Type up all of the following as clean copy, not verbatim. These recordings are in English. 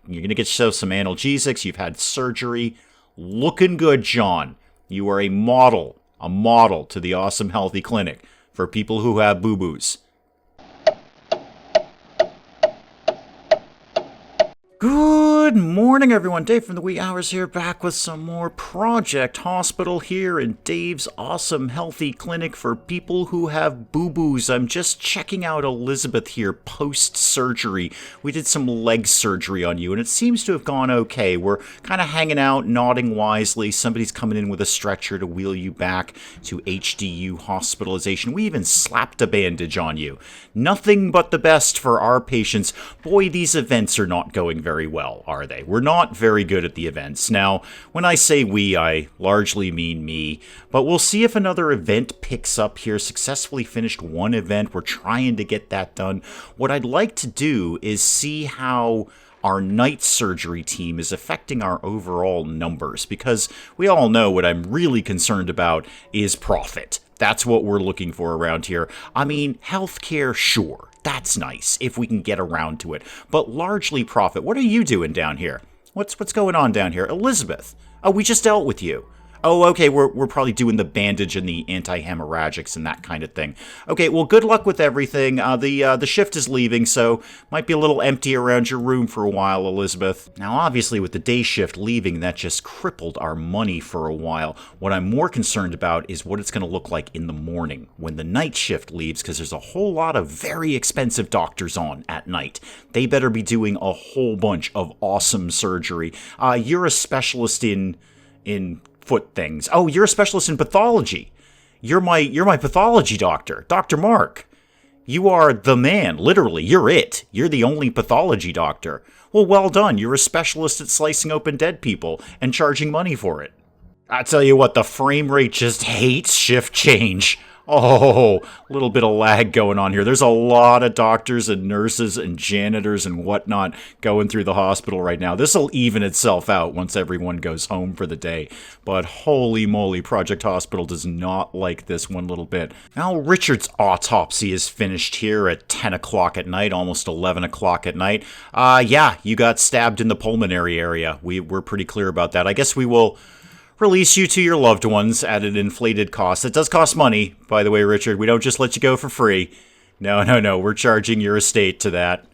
You're going to get yourself some analgesics. You've had surgery. Looking good, John. You are a model to the Awesome Healthy Clinic for people who have boo-boos. Good morning, everyone. Dave from the wee hours here, back with some more Project Hospital here in Dave's Awesome Healthy Clinic for people who have boo-boos. I'm just checking out Elizabeth here post-surgery. We did some leg surgery on you, and it seems to have gone okay. We're kind of hanging out, nodding wisely. Somebody's coming in with a stretcher to wheel you back to HDU hospitalization. We even slapped a bandage on you. Nothing but the best for our patients. Boy, these events are not going very well, are they? We're not very good at the events. Now, when I say we, I largely mean me, but we'll see if another event picks up here. Successfully finished one event. We're trying to get that done. What I'd like to do is see how our night surgery team is affecting our overall numbers, because we all know what I'm really concerned about is profit. That's what we're looking for around here. I mean, healthcare, sure. That's nice if we can get around to it. But largely profit. What are you doing down here? What's going on down here? Elizabeth. Oh, we just dealt with you. Oh, okay, we're probably doing the bandage and the anti-hemorrhagics and that kind of thing. Okay, well, good luck with everything. The shift is leaving, so might be a little empty around your room for a while, Elizabeth. Now, obviously, with the day shift leaving, that just crippled our money for a while. What I'm more concerned about is what it's going to look like in the morning when the night shift leaves, because there's a whole lot of very expensive doctors on at night. They better be doing a whole bunch of awesome surgery. You're a specialist in foot things. Oh, you're a specialist in pathology. You're my pathology doctor, Dr. Mark. You are the man, literally. You're it. You're the only pathology doctor. Well done. You're a specialist at slicing open dead people and charging money for it. I tell you what, the frame rate just hates shift change. Oh, a little bit of lag going on here. There's a lot of doctors and nurses and janitors and whatnot going through the hospital right now. This will even itself out once everyone goes home for the day. But holy moly, Project Hospital does not like this one little bit. Now, Richard's autopsy is finished here at 10 o'clock at night, almost 11 o'clock at night. Yeah, you got stabbed in the pulmonary area. We're pretty clear about that. I guess we will release you to your loved ones at an inflated cost. It does cost money, by the way, Richard. We don't just let you go for free. No. We're charging your estate to that.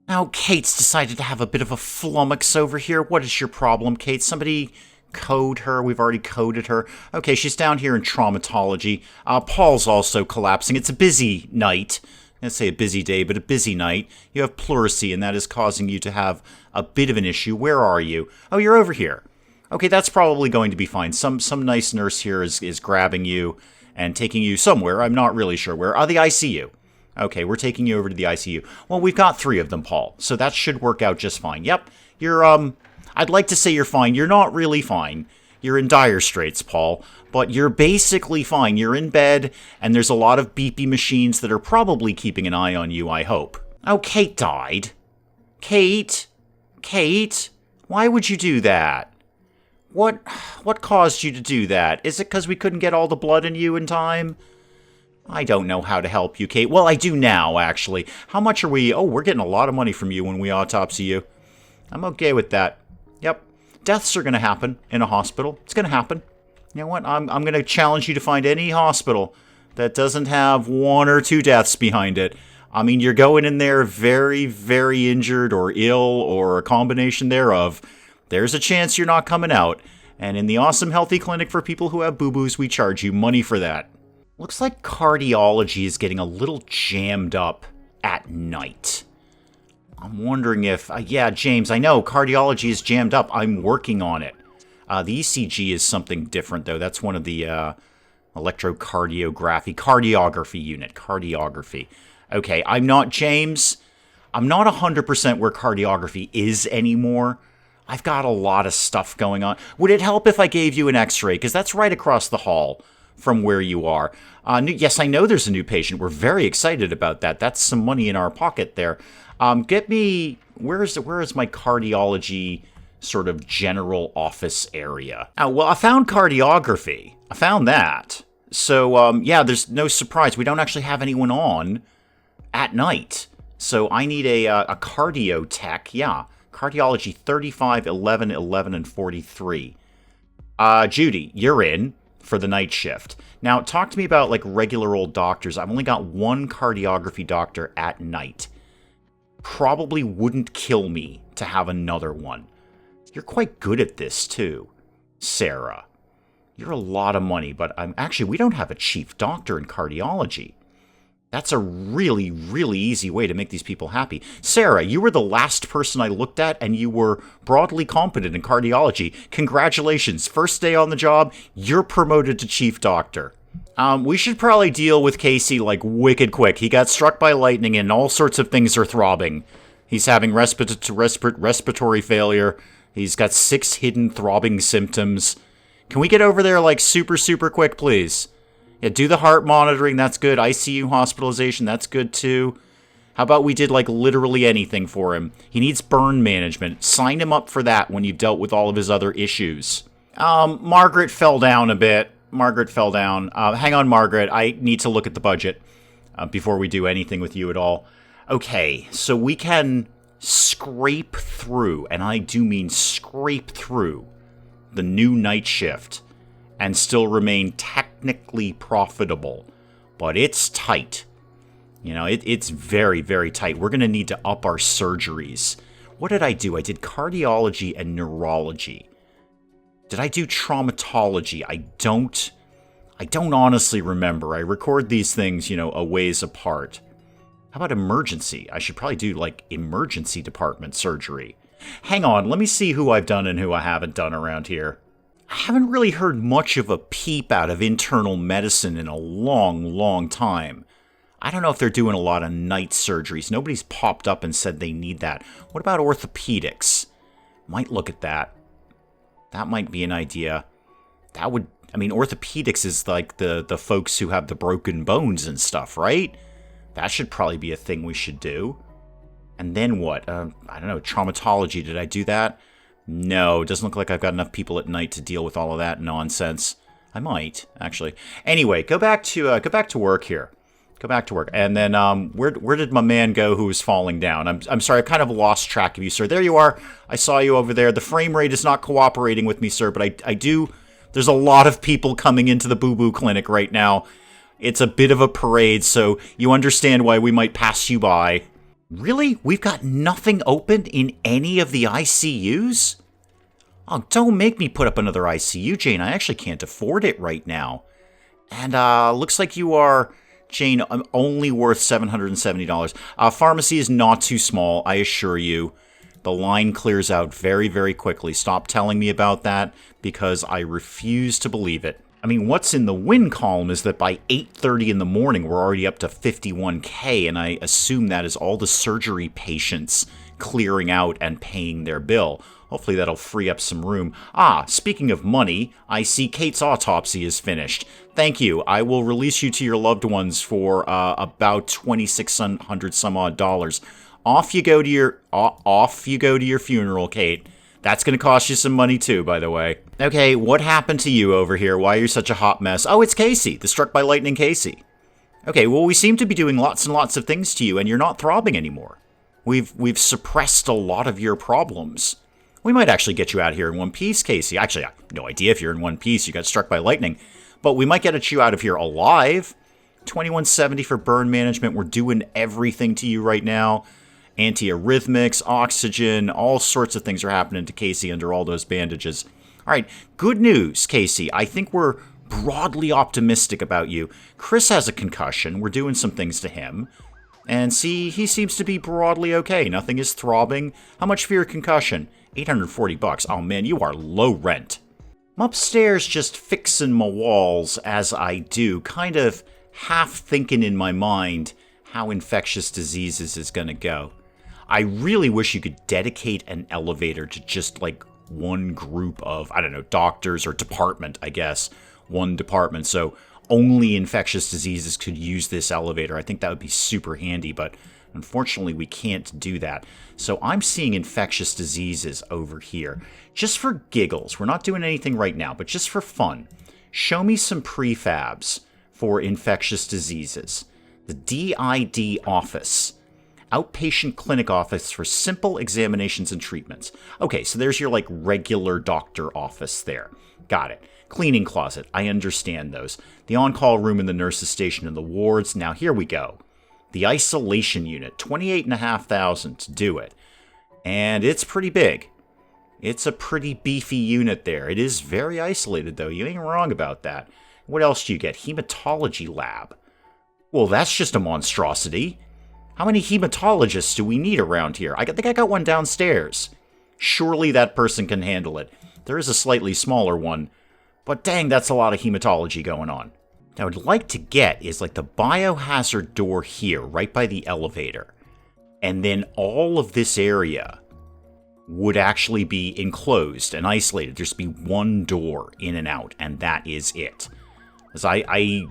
Now, Kate's decided to have a bit of a flummox over here. What is your problem, Kate? Somebody code her. We've already coded her. Okay, she's down here in traumatology. Paul's also collapsing. It's a busy night. I'm going to say a busy day, but a busy night. You have pleurisy, and that is causing you to have a bit of an issue. Where are you? Oh, you're over here. Okay, that's probably going to be fine. Some nice nurse here is grabbing you and taking you somewhere. I'm not really sure where. The ICU. Okay, we're taking you over to the ICU. Well, we've got 3 of them, Paul, so that should work out just fine. Yep, you're, I'd like to say you're fine. You're not really fine. You're in dire straits, Paul, but you're basically fine. You're in bed, and there's a lot of beepy machines that are probably keeping an eye on you, I hope. Oh, Kate died. Kate? Why would you do that? What caused you to do that? Is it because we couldn't get all the blood in you in time? I don't know how to help you, Kate. Well, I do now, actually. How much are we? Oh, we're getting a lot of money from you when we autopsy you. I'm okay with that. Yep. Deaths are going to happen in a hospital. It's going to happen. You know what? I'm going to challenge you to find any hospital that doesn't have 1 or 2 deaths behind it. I mean, you're going in there very, very injured or ill or a combination thereof. There's a chance you're not coming out. And in the Awesome Healthy Clinic for people who have boo-boos, we charge you money for that. Looks like cardiology is getting a little jammed up at night. I'm wondering if... yeah, James, I know cardiology is jammed up. I'm working on it. The ECG is something different, though. That's one of the cardiography unit. Cardiography. Okay, I'm not James. I'm not 100% where cardiography is anymore. I've got a lot of stuff going on. Would it help if I gave you an x-ray? Because that's right across the hall from where you are. Yes, I know there's a new patient. We're very excited about that. That's some money in our pocket there. Get me... Where is my cardiology sort of general office area? Well, I found cardiography. I found that. So, yeah, there's no surprise. We don't actually have anyone on at night. So I need a cardio tech. Yeah, cardiology 35, 11, 11, and 43. Judy, you're in for the night shift. Now, talk to me about like regular old doctors. I've only got one cardiography doctor at night. Probably wouldn't kill me to have another one. You're quite good at this too, Sarah. You're a lot of money, but actually, we don't have a chief doctor in cardiology. That's a really, really easy way to make these people happy. Sarah, you were the last person I looked at, and you were broadly competent in cardiology. Congratulations. First day on the job, you're promoted to chief doctor. We should probably deal with Casey, like, wicked quick. He got struck by lightning, and all sorts of things are throbbing. He's having respiratory failure. He's got 6 hidden throbbing symptoms. Can we get over there, like, super, super quick, please? Yeah, do the heart monitoring, that's good. ICU hospitalization, that's good too. How about we did, like, literally anything for him? He needs burn management. Sign him up for that when you've dealt with all of his other issues. Margaret fell down a bit. Margaret fell down. Hang on, Margaret. I need to look at the budget before we do anything with you at all. Okay, so we can scrape through, and I do mean scrape through, the new night shift and still remain technically profitable. But it's tight. You know, it's very, very tight. We're going to need to up our surgeries. What did I do? I did cardiology and neurology. Did I do traumatology? I don't honestly remember. I record these things, you know, a ways apart. How about emergency? I should probably do, like, emergency department surgery. Hang on, let me see who I've done and who I haven't done around here. I haven't really heard much of a peep out of internal medicine in a long, long time. I don't know if they're doing a lot of night surgeries. Nobody's popped up and said they need that. What about orthopedics? Might look at that. That might be an idea. That would... I mean, orthopedics is like the folks who have the broken bones and stuff, right? That should probably be a thing we should do. And then what? I don't know, traumatology. Did I do that? No, it doesn't look like I've got enough people at night to deal with all of that nonsense. I might, actually. Anyway, go back to work here. Go back to work. And then where did my man go who was falling down? I'm sorry, I kind of lost track of you, sir. There you are. I saw you over there. The frame rate is not cooperating with me, sir, but I do... There's a lot of people coming into the boo-boo clinic right now. It's a bit of a parade, so you understand why we might pass you by. Really? We've got nothing open in any of the ICUs? Oh, don't make me put up another ICU, Jane. I actually can't afford it right now. And looks like you are, Jane, only worth $770. Pharmacy is not too small, I assure you. The line clears out very, very quickly. Stop telling me about that, because I refuse to believe it. I mean, what's in the win column is that by 8:30 in the morning, we're already up to 51K, and I assume that is all the surgery patients clearing out and paying their bill. Hopefully that'll free up some room. Speaking of money, I see Kate's autopsy is finished. Thank you. I will release you to your loved ones for about $2,600 some odd dollars. Off you go to your funeral, Kate. That's going to cost you some money too, by the way. Okay, what happened to you over here? Why are you such a hot mess? Oh, it's Casey, the struck by lightning Casey. Okay, well, we seem to be doing lots and lots of things to you, and you're not throbbing anymore. We've suppressed a lot of your problems. We might actually get you out of here in one piece, Casey. Actually, I have no idea if you're in one piece. You got struck by lightning. But we might get you out of here alive. $21.70 for burn management. We're doing everything to you right now. Antiarrhythmics, oxygen, all sorts of things are happening to Casey under all those bandages. All right, good news, Casey. I think we're broadly optimistic about you. Chris has a concussion. We're doing some things to him. And see, he seems to be broadly okay. Nothing is throbbing. How much for your concussion? $840. Oh man, you are low rent. I'm upstairs just fixing my walls as I do, kind of half thinking in my mind how infectious diseases is going to go. I really wish you could dedicate an elevator to just like one group of, I don't know, doctors or department, I guess. One department. So only infectious diseases could use this elevator. I think that would be super handy, but unfortunately we can't do that. So I'm seeing infectious diseases over here. Just for giggles. We're not doing anything right now, but just for fun. Show me some prefabs for infectious diseases. The DID office. Outpatient clinic office for simple examinations and treatments. Okay, so there's your like regular doctor office there. Got it. Cleaning closet. I understand those. The on-call room in the nurse's station and the wards. Now here we go. The isolation unit. $28,500 to do it. And it's pretty big. It's a pretty beefy unit there. It is very isolated though. You ain't wrong about that. What else do you get? Hematology lab. Well, that's just a monstrosity. How many hematologists do we need around here? I think I got one downstairs. Surely that person can handle it. There is a slightly smaller one, but dang, that's a lot of hematology going on. Now, what I'd like to get is like the biohazard door here, right by the elevator. And then all of this area would actually be enclosed and isolated. There'd just be one door in and out, and that is it. As I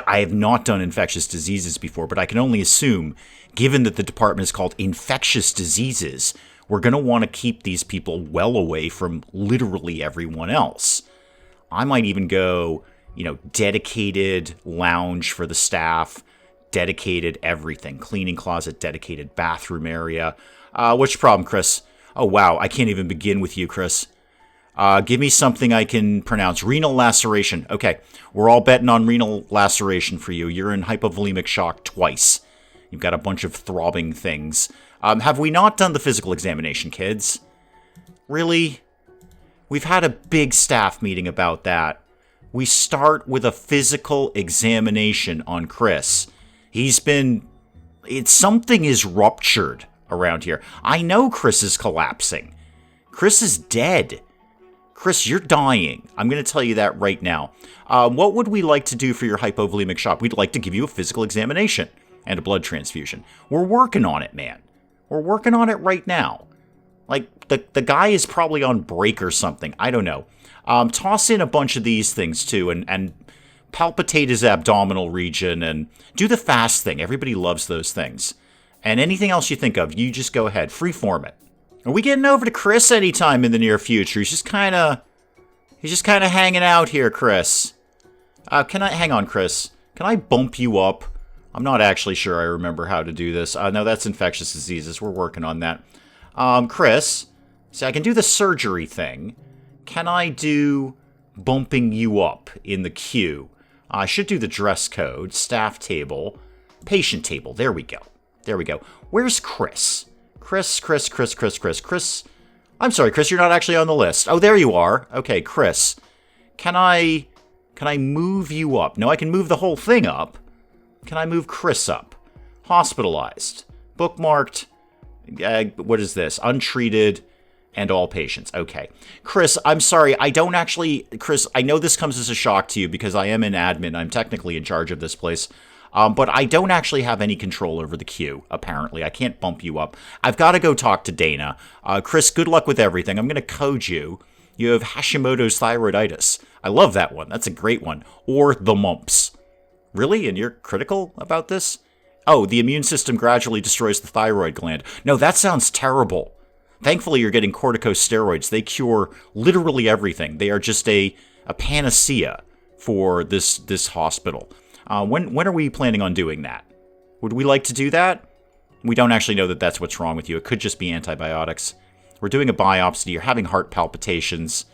have not done infectious diseases before, but I can only assume, given that the department is called Infectious Diseases, we're going to want to keep these people well away from literally everyone else. I might even go, dedicated lounge for the staff, dedicated everything, cleaning closet, dedicated bathroom area. What's your problem, Chris? Oh, wow, I can't even begin with you, Chris. Give me something I can pronounce. Renal laceration. Okay, we're all betting on renal laceration for you. You're in hypovolemic shock twice. You've got a bunch of throbbing things. Have we not done the physical examination, kids? Really? We've had a big staff meeting about that. We start with a physical examination on Chris. Something is ruptured around here. I know Chris is collapsing. Chris is dead. Chris, you're dying. I'm going to tell you that right now. What would we like to do for your hypovolemic shock? We'd like to give you a physical examination and a blood transfusion. We're working on it, man. We're working on it right now. Like, the guy is probably on break or something. I don't know. Toss in a bunch of these things, too, and palpitate his abdominal region and do the fast thing. Everybody loves those things. And anything else you think of, you just go ahead. Freeform it. Are we getting over to Chris anytime in the near future? He's just kind of hanging out here, Chris. Hang on, Chris. Can I bump you up? I'm not actually sure I remember how to do this. No, that's infectious diseases. We're working on that. Chris, see, I can do the surgery thing. Can I do bumping you up in the queue? I should do the dress code, staff table, patient table. There we go. There we go. Where's Chris? Chris. I'm sorry, Chris, you're not actually on the list. Oh, there you are. Okay, Chris. Can I move you up? No, I can move the whole thing up. Can I move Chris up? Hospitalized. Bookmarked. What is this? Untreated and all patients. Okay. Chris, I'm sorry. Chris, I know this comes as a shock to you because I am an admin. I'm technically in charge of this place. But I don't actually have any control over the queue, apparently. I can't bump you up. I've got to go talk to Dana. Chris, good luck with everything. I'm going to code you. You have Hashimoto's thyroiditis. I love that one. That's a great one. Or the mumps. Really? And you're critical about this? Oh, the immune system gradually destroys the thyroid gland. No, that sounds terrible. Thankfully, you're getting corticosteroids. They cure literally everything. They are just a panacea for this hospital. When are we planning on doing that? Would we like to do that? We don't actually know that that's what's wrong with you. It could just be antibiotics. We're doing a biopsy. You're having heart palpitations.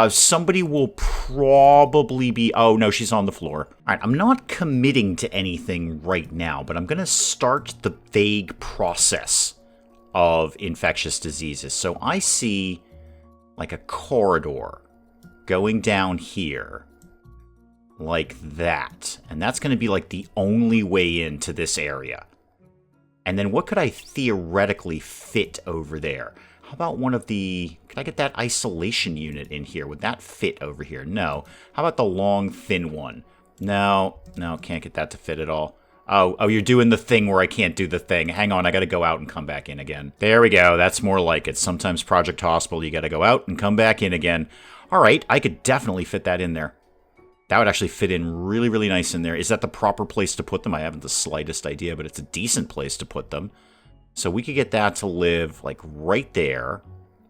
Somebody will probably be... Oh, no, she's on the floor. All right, I'm not committing to anything right now, but I'm going to start the vague process of infectious diseases. So I see like a corridor going down here. Like that. And that's going to be like the only way into this area. And then what could I theoretically fit over there? How about one of the... Could I get that isolation unit in here? Would that fit over here? No. How about the long, thin one? No, can't get that to fit at all. Oh, you're doing the thing where I can't do the thing. Hang on, I gotta go out and come back in again. There we go, that's more like it. Sometimes Project Hospital, you gotta go out and come back in again. Alright, I could definitely fit that in there. That would actually fit in really, really nice in there. Is that the proper place to put them? I haven't the slightest idea, but it's a decent place to put them. So we could get that to live, like, right there.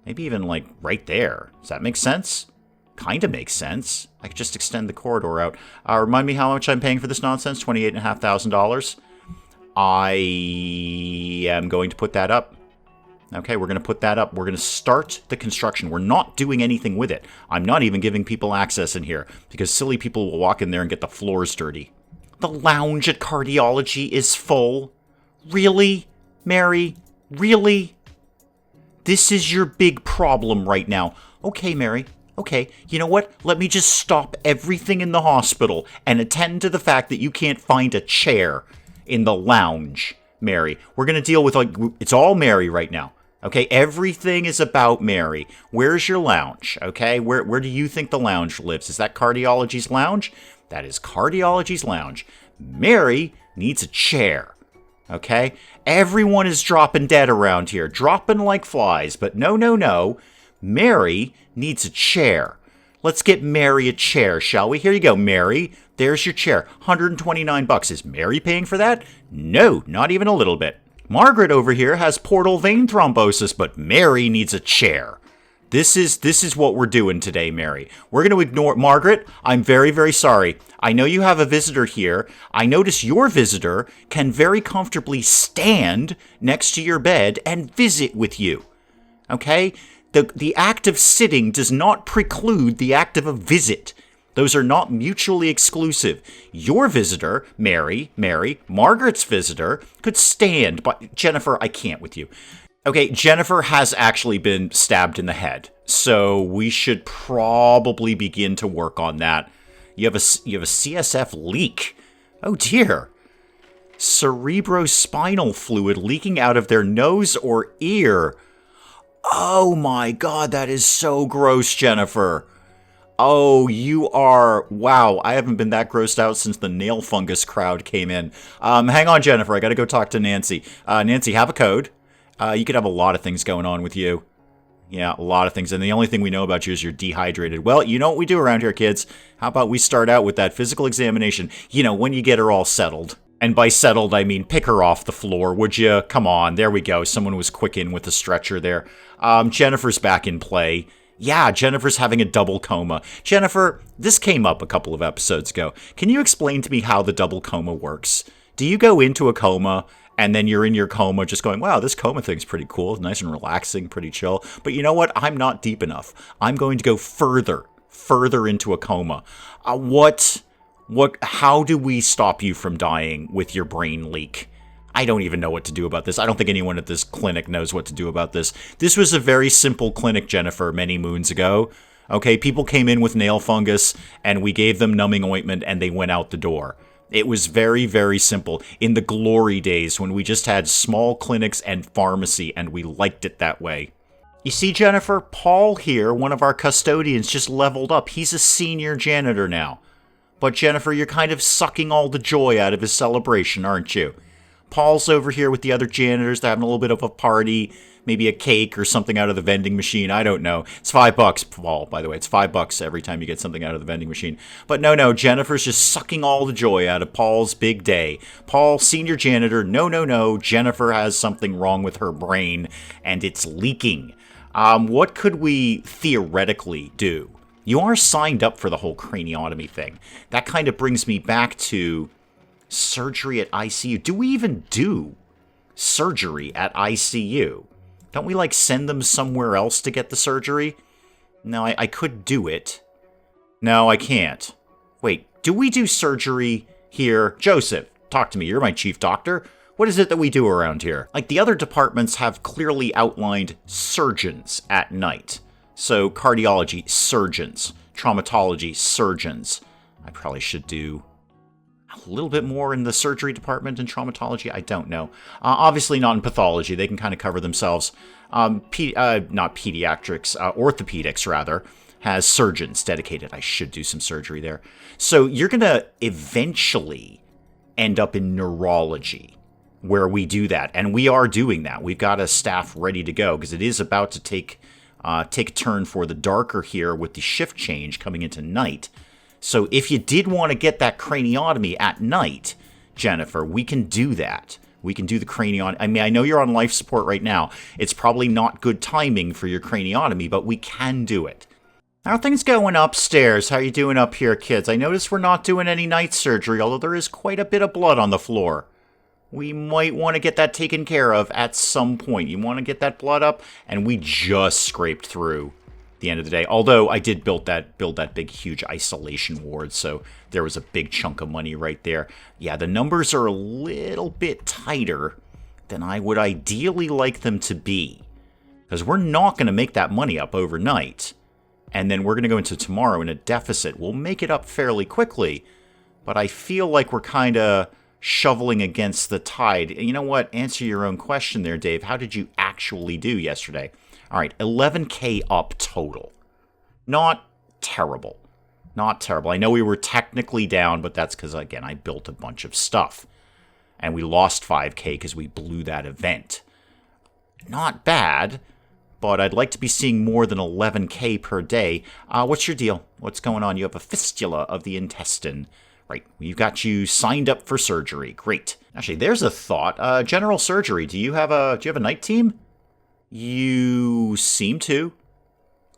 Maybe even, like, right there. Does that make sense? Kind of makes sense. I could just extend the corridor out. Remind me how much I'm paying for this nonsense? $28,500. I am going to put that up. Okay, we're going to put that up. We're going to start the construction. We're not doing anything with it. I'm not even giving people access in here because silly people will walk in there and get the floors dirty. The lounge at cardiology is full. Really, Mary? Really? This is your big problem right now. Okay, Mary. Okay, you know what? Let me just stop everything in the hospital and attend to the fact that you can't find a chair in the lounge, Mary. We're going to deal with, it's all Mary right now. Okay, everything is about Mary. Where's your lounge? Okay, where do you think the lounge lives? Is that cardiology's lounge? That is cardiology's lounge. Mary needs a chair. Okay, everyone is dropping dead around here, dropping like flies, but no. Mary needs a chair. Let's get Mary a chair, shall we? Here you go, Mary. There's your chair. $129. Is Mary paying for that? No, not even a little bit. Margaret over here has portal vein thrombosis, but Mary needs a chair. This is what we're doing today, Mary. We're going to ignore Margaret. I'm very, very sorry. I know you have a visitor here. I notice your visitor can very comfortably stand next to your bed and visit with you. Okay? The act of sitting does not preclude the act of a visit. Those are not mutually exclusive. Your visitor, Mary, Margaret's visitor, could stand, but Jennifer, I can't with you. Okay, Jennifer has actually been stabbed in the head, so we should probably begin to work on that. You have a CSF leak. Oh dear. Cerebrospinal fluid leaking out of their nose or ear. Oh my God, that is so gross, Jennifer. Oh, you are... Wow, I haven't been that grossed out since the nail fungus crowd came in. Hang on, Jennifer. I gotta go talk to Nancy. Nancy, have a code. You could have a lot of things going on with you. Yeah, a lot of things. And the only thing we know about you is you're dehydrated. Well, you know what we do around here, kids. How about we start out with that physical examination? You know, when you get her all settled. And by settled, I mean pick her off the floor, would you? Come on, there we go. Someone was quick in with the stretcher there. Jennifer's back in play. Yeah, Jennifer's having a double coma. Jennifer, this came up a couple of episodes ago. Can you explain to me how the double coma works? Do you go into a coma and then you're in your coma just going, wow, this coma thing's pretty cool, nice and relaxing, pretty chill. But you know what? I'm not deep enough. I'm going to go further into a coma. How do we stop you from dying with your brain leak? I don't even know what to do about this. I don't think anyone at this clinic knows what to do about this. This was a very simple clinic, Jennifer, many moons ago. Okay, people came in with nail fungus, and we gave them numbing ointment, and they went out the door. It was very, very simple. In the glory days, when we just had small clinics and pharmacy, and we liked it that way. You see, Jennifer, Paul here, one of our custodians, just leveled up. He's a senior janitor now. But Jennifer, you're kind of sucking all the joy out of his celebration, aren't you? Paul's over here with the other janitors. They're having a little bit of a party, maybe a cake or something out of the vending machine. I don't know. It's $5, Paul, by the way. It's $5 every time you get something out of the vending machine. But no, Jennifer's just sucking all the joy out of Paul's big day. Paul, senior janitor, no, Jennifer has something wrong with her brain, and it's leaking. What could we theoretically do? You are signed up for the whole craniotomy thing. That kind of brings me back to surgery at ICU. Do we even do surgery at ICU? Don't we, send them somewhere else to get the surgery? No, I could do it. No, I can't. Wait, do we do surgery here? Joseph, talk to me. You're my chief doctor. What is it that we do around here? The other departments have clearly outlined surgeons at night. So, cardiology, surgeons. Traumatology, surgeons. I probably should do a little bit more in the surgery department and traumatology. I don't know. Obviously not in pathology. They can kind of cover themselves. Not pediatrics, orthopedics rather, has surgeons dedicated. I should do some surgery there. So you're going to eventually end up in neurology where we do that. And we are doing that. We've got a staff ready to go because it is about to take a turn for the darker here with the shift change coming into night. So if you did want to get that craniotomy at night, Jennifer, we can do that. We can do the craniotomy. I mean, I know you're on life support right now. It's probably not good timing for your craniotomy, but we can do it. How are things going upstairs? How are you doing up here, kids? I notice we're not doing any night surgery, although there is quite a bit of blood on the floor. we might want to get that taken care of at some point. You want to get that blood up, and we just scraped through the end of the day. Although I did build that big, huge isolation ward, so there was a big chunk of money right there. Yeah, the numbers are a little bit tighter than I would ideally like them to be, because we're not going to make that money up overnight, and then we're going to go into tomorrow in a deficit. We'll make it up fairly quickly, but I feel like we're kind of shoveling against the tide. You know what? Answer your own question there, Dave. How did you actually do yesterday? All right, 11K up total. Not terrible. Not terrible. I know we were technically down, but that's because, again, I built a bunch of stuff. And we lost 5K because we blew that event. Not bad, but I'd like to be seeing more than 11K per day. What's your deal? What's going on? You have a fistula of the intestine. Right, we've got you signed up for surgery. Great. Actually, there's a thought. General surgery. Do you have a night team? You seem to.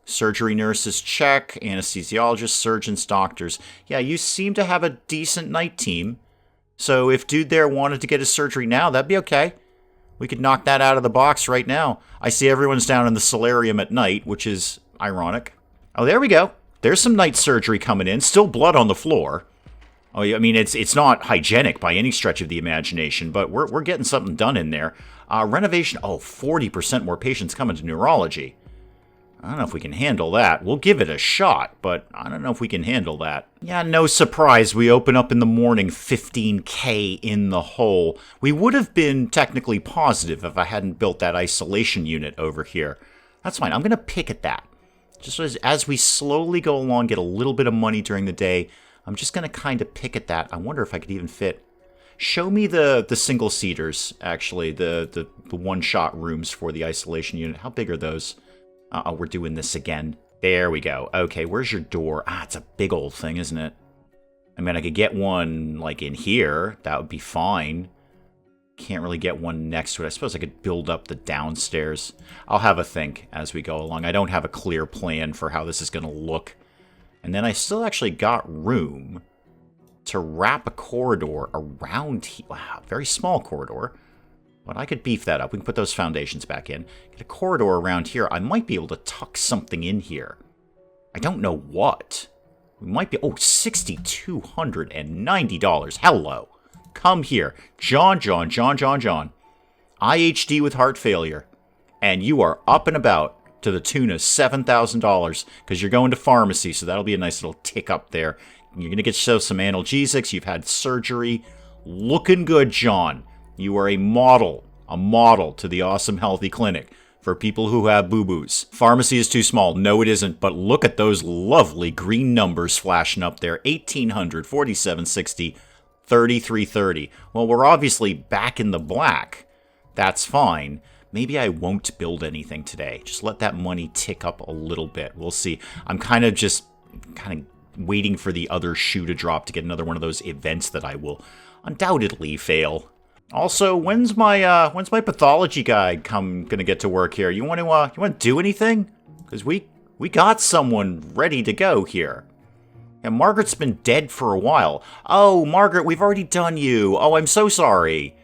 Surgery nurses check, anesthesiologists, surgeons, doctors. Yeah, you seem to have a decent night team. So if dude there wanted to get his surgery now, that'd be okay. We could knock that out of the box right now. I see everyone's down in the solarium at night, which is ironic. Oh, there we go. There's some night surgery coming in. Still blood on the floor. Oh, I mean, it's not hygienic by any stretch of the imagination, but we're getting something done in there. Renovation, 40% more patients coming to neurology. I don't know if we can handle that. We'll give it a shot, but I don't know if we can handle that. Yeah, no surprise. We open up in the morning, 15K in the hole. We would have been technically positive if I hadn't built that isolation unit over here. That's fine. I'm going to pick at that. Just as we slowly go along, get a little bit of money during the day, I'm just going to kind of pick at that. I wonder if I could even fit. Show me the single-seaters, actually, the one-shot rooms for the isolation unit. How big are those? We're doing this again. There we go. Okay, where's your door? It's a big old thing, isn't it? I mean, I could get one, like, in here. That would be fine. Can't really get one next to it. I suppose I could build up the downstairs. I'll have a think as we go along. I don't have a clear plan for how this is going to look. And then I still actually got room to wrap a corridor around here. Wow, very small corridor. But I could beef that up. We can put those foundations back in. Get a corridor around here. I might be able to tuck something in here. I don't know what. We might be... $6,290. Hello. Come here. John. IHD with heart failure. And you are up and about to the tune of $7,000 because you're going to pharmacy, so that'll be a nice little tick up there. You're going to get yourself some analgesics. You've had surgery. Looking good, John. You are a model to the awesome healthy clinic for people who have boo-boos. Pharmacy is too small. No, it isn't, but look at those lovely green numbers flashing up there. 1,800, 4760, 3330. Well, we're obviously back in the black. That's fine. Maybe I won't build anything today. Just let that money tick up a little bit. We'll see. I'm kind of waiting for the other shoe to drop to get another one of those events that I will undoubtedly fail. Also, when's my pathology guy gonna get to work here? You want to do anything? Because we got someone ready to go here. And Margaret's been dead for a while. Oh, Margaret, we've already done you. Oh, I'm so sorry.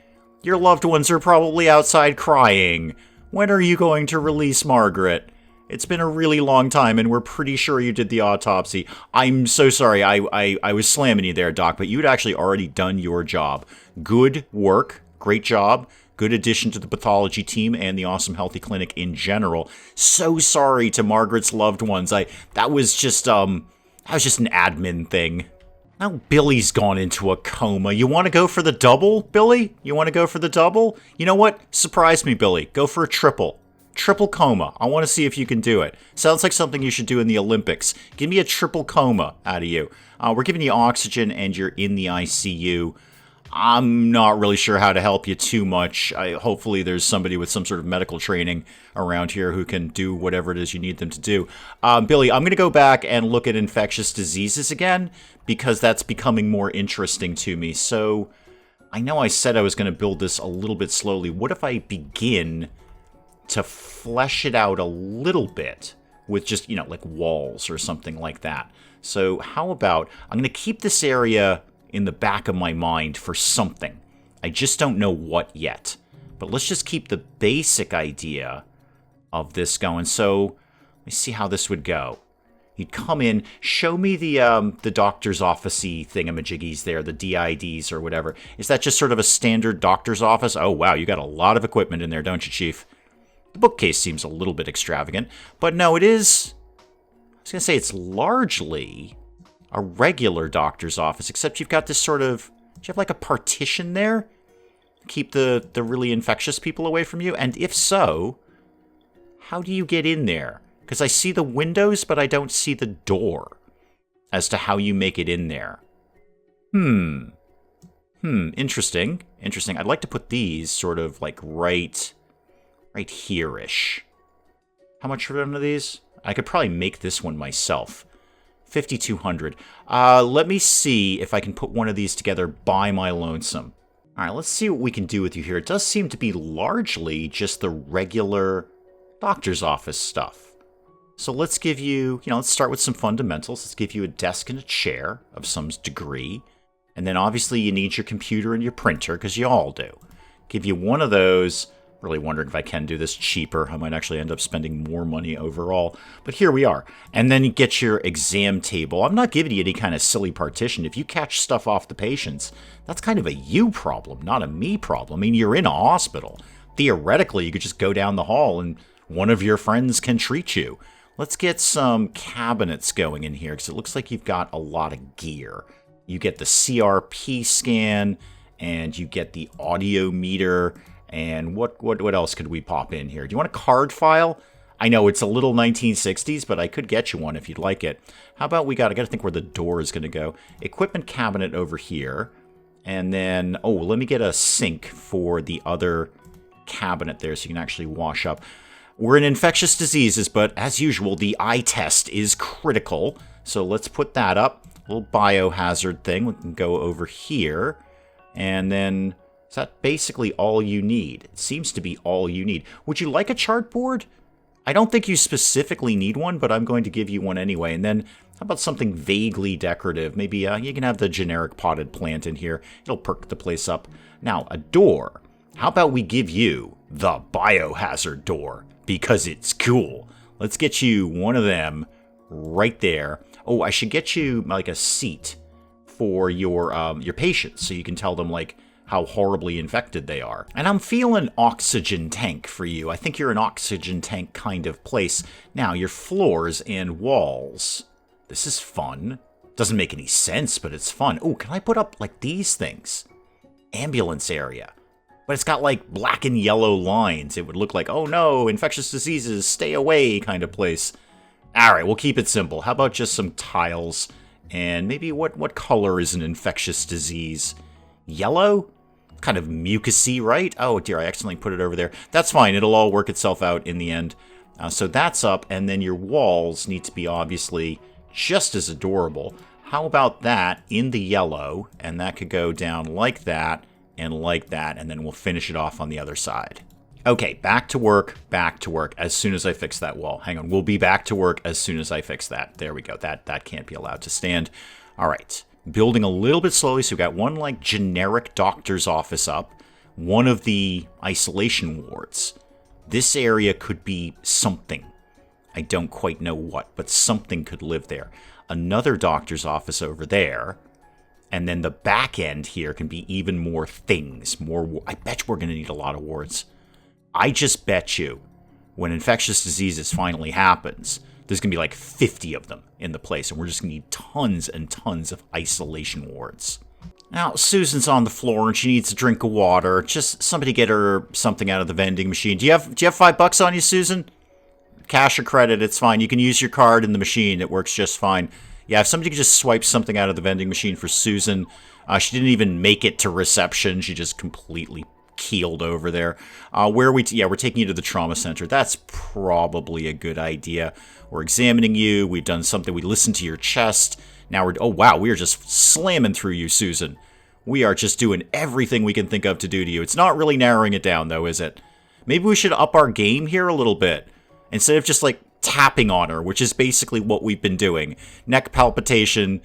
Your loved ones are probably outside crying. When are you going to release Margaret? It's been a really long time, and we're pretty sure you did the autopsy. I'm so sorry. I was slamming you there, Doc, but you'd actually already done your job. Good work. Great job. Good addition to the pathology team and the awesome healthy clinic in general. So sorry to Margaret's loved ones. That was just an admin thing. Now Billy's gone into a coma. You want to go for the double, Billy? You want to go for the double? You know what? Surprise me, Billy. Go for a triple. Triple coma. I want to see if you can do it. Sounds like something you should do in the Olympics. Give me a triple coma out of you. We're giving you oxygen and you're in the ICU. I'm not really sure how to help you too much. Hopefully there's somebody with some sort of medical training around here who can do whatever it is you need them to do. Billy, I'm going to go back and look at infectious diseases again because that's becoming more interesting to me. So I know I said I was going to build this a little bit slowly. What if I begin to flesh it out a little bit with just, like walls or something like that? So how about, I'm going to keep this area in the back of my mind for something. I just don't know what yet. But let's just keep the basic idea of this going. So let me see how this would go. You'd come in, show me the doctor's office-y thingamajiggies there, the DIDs or whatever. Is that just sort of a standard doctor's office? Oh, wow, you got a lot of equipment in there, don't you, Chief? The bookcase seems a little bit extravagant. But no, it is... I was going to say it's largely a regular doctor's office, except you've got this sort of... Do you have like a partition there? Keep the really infectious people away from you? And if so, how do you get in there? Because I see the windows, but I don't see the door as to how you make it in there. Interesting. Interesting. I'd like to put these sort of like right here-ish. How much for one of these? I could probably make this one myself. 5,200. Let me see if I can put one of these together by my lonesome. All right, let's see what we can do with you here. It does seem to be largely just the regular doctor's office stuff. So let's give you, let's start with some fundamentals. Let's give you a desk and a chair of some degree. And then obviously you need your computer and your printer, because you all do. Give you one of those. Really wondering if I can do this cheaper. I might actually end up spending more money overall. But here we are. And then you get your exam table. I'm not giving you any kind of silly partition. If you catch stuff off the patients, that's kind of a you problem, not a me problem. I mean, you're in a hospital. Theoretically, you could just go down the hall and one of your friends can treat you. Let's get some cabinets going in here, because it looks like you've got a lot of gear. You get the CRP scan, and you get the audio meter, and what else could we pop in here? Do you want a card file? I know it's a little 1960s, but I could get you one if you'd like it. How about I got to think where the door is going to go. Equipment cabinet over here, and then, let me get a sink for the other cabinet there so you can actually wash up. We're in infectious diseases, but as usual, the eye test is critical. So let's put that up. A little biohazard thing. We can go over here. And then, is that basically all you need? It seems to be all you need. Would you like a chartboard? I don't think you specifically need one, but I'm going to give you one anyway. And then, how about something vaguely decorative? Maybe you can have the generic potted plant in here. It'll perk the place up. Now, a door. How about we give you the biohazard door? Because it's cool. Let's get you one of them right there. Oh, I should get you like a seat for your patients so you can tell them like how horribly infected they are. And I'm feeling oxygen tank for you. I think you're an oxygen tank kind of place. Now, your floors and walls. This is fun. Doesn't make any sense, but it's fun. Oh, can I put up like these things? Ambulance area. But it's got like black and yellow lines. It would look like, oh no, infectious diseases, stay away kind of place. All right, we'll keep it simple. How about just some tiles? And maybe what color is an infectious disease? Yellow? Kind of mucusy, right? Oh dear, I accidentally put it over there. That's fine, it'll all work itself out in the end. So that's up, and then your walls need to be obviously just as adorable. How about that in the yellow? And that could go down like that. And like that, and then we'll finish it off on the other side. Okay, back to work as soon as I fix that wall. Hang on, we'll be back to work as soon as I fix that. There we go, that can't be allowed to stand. All right, building a little bit slowly, so we've got one like generic doctor's office up, one of the isolation wards. This area could be something. I don't quite know what, but something could live there. Another doctor's office over there. And then the back end here can be even more things. I bet you we're going to need a lot of wards. I just bet you when infectious diseases finally happens, there's going to be like 50 of them in the place. And we're just going to need tons and tons of isolation wards. Now, Susan's on the floor and she needs a drink of water. Just somebody get her something out of the vending machine. Do you have $5 on you, Susan? Cash or credit, it's fine. You can use your card in the machine. It works just fine. Yeah, if somebody could just swipe something out of the vending machine for Susan. She didn't even make it to reception. She just completely keeled over there. Where are we? We're taking you to the trauma center. That's probably a good idea. We're examining you. We've done something. We listened to your chest. Now oh wow, we are just slamming through you, Susan. We are just doing everything we can think of to do to you. It's not really narrowing it down, though, is it? Maybe we should up our game here a little bit. Instead of just, like, tapping on her, which is basically what we've been doing. Neck palpitation,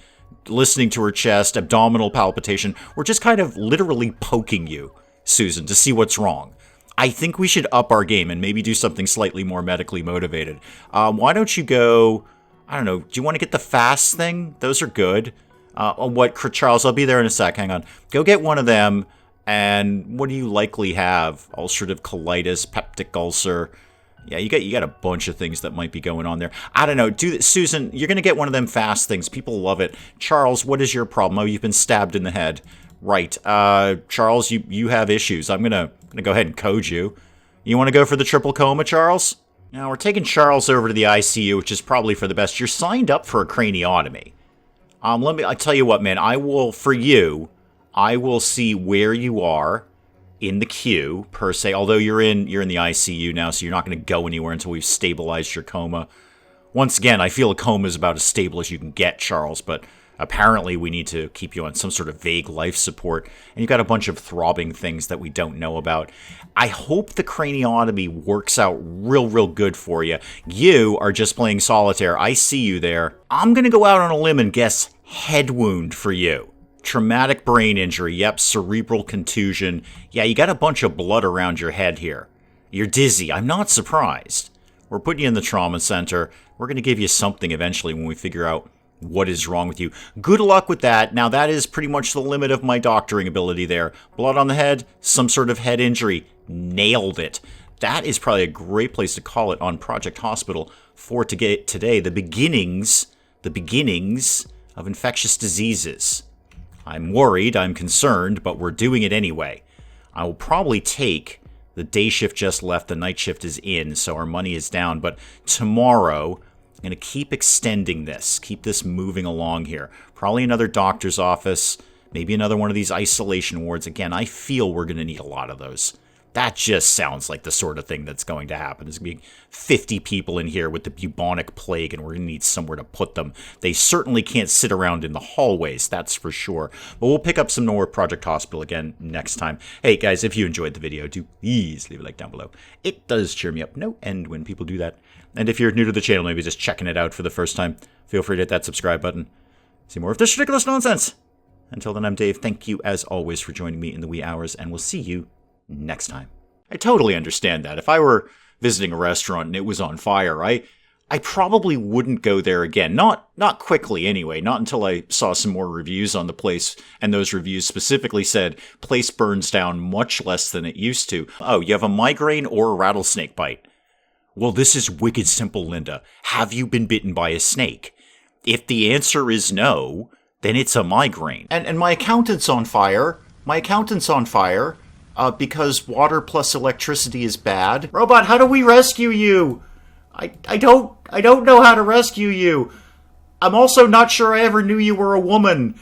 listening to her chest, abdominal palpitation. We're just kind of literally poking you, Susan, to see what's wrong. I think we should up our game and maybe do something slightly more medically motivated. Why don't you go, I don't know, do you want to get the fast thing? Those are good. Charles, I'll be there in a sec, hang on. Go get one of them, and what do you likely have? Ulcerative colitis, peptic ulcer. Yeah, you got a bunch of things that might be going on there. I don't know. Susan, you're going to get one of them fast things. People love it. Charles, what is your problem? Oh, you've been stabbed in the head. Right. Charles, you have issues. I'm going to go ahead and code you. You want to go for the triple coma, Charles? Now, we're taking Charles over to the ICU, which is probably for the best. You're signed up for a craniotomy. I tell you what, man, I will see where you are in the queue, per se, although you're in the ICU now, so you're not going to go anywhere until we've stabilized your coma. Once again, I feel a coma is about as stable as you can get, Charles, but apparently we need to keep you on some sort of vague life support, and you've got a bunch of throbbing things that we don't know about. I hope the craniotomy works out real good for you. You are just playing solitaire. I see you there. I'm going to go out on a limb and guess head wound for you. Traumatic brain injury, yep, cerebral contusion. Yeah, you got a bunch of blood around your head here. You're dizzy. I'm not surprised. We're putting you in the trauma center. We're going to give you something eventually when we figure out what is wrong with you. Good luck with that. Now, that is pretty much the limit of my doctoring ability there. Blood on the head, some sort of head injury. Nailed it. That is probably a great place to call it on Project Hospital for today. The beginnings of infectious diseases. I'm worried, I'm concerned, but we're doing it anyway. I will probably take the day shift just left, the night shift is in, so our money is down. But tomorrow, I'm going to keep extending this, keep this moving along here. Probably another doctor's office, maybe another one of these isolation wards. Again, I feel we're going to need a lot of those. That just sounds like the sort of thing that's going to happen. There's going to be 50 people in here with the bubonic plague, and we're going to need somewhere to put them. They certainly can't sit around in the hallways, that's for sure. But we'll pick up some more Project Hospital again next time. Hey, guys, if you enjoyed the video, do please leave a like down below. It does cheer me up no end when people do that. And if you're new to the channel, maybe just checking it out for the first time, feel free to hit that subscribe button. See more of this ridiculous nonsense. Until then, I'm Dave. Thank you, as always, for joining me in the wee hours, and we'll see you next time. I totally understand that. If I were visiting a restaurant and it was on fire, I probably wouldn't go there again. Not quickly anyway, not until I saw some more reviews on the place, and those reviews specifically said, place burns down much less than it used to. Oh, you have a migraine or a rattlesnake bite. Well, this is wicked simple, Linda. Have you been bitten by a snake? If the answer is no, then it's a migraine. And my accountant's on fire. Because water plus electricity is bad. Robot, how do we rescue you? I don't know how to rescue you. I'm also not sure I ever knew you were a woman.